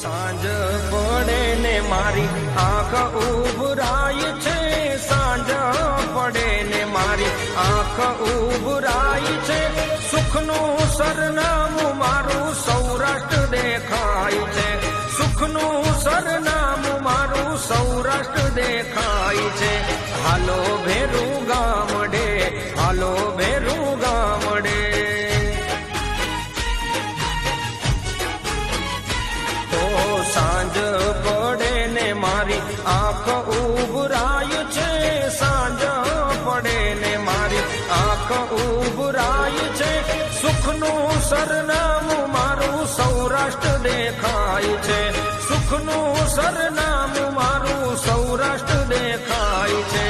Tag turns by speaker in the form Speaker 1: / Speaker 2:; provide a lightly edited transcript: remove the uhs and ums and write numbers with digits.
Speaker 1: સાંજ પડે ને મારી આંખ ઉભરાય છે, સાંજ પડે ને મારી આંખ ઉભરાય છે, સુખનું સરનામું મારું સૌરાષ્ટ્ર દેખાય છે, સુખનું સરનામું મારું સૌરાષ્ટ્ર દેખાય છે. હાલો ભેરું ગામડે, હાલો ભેરું ગામડે. સાંજ પડે ને મારી આંખ ઉભરાય છે, સાંજ પડે ને મારી આંખ ઉભરાય છે, સુખનું સરનામું મારું સૌરાષ્ટ્ર દેખાય છે, સુખનું સરનામું મારું સૌરાષ્ટ્ર દેખાય છે.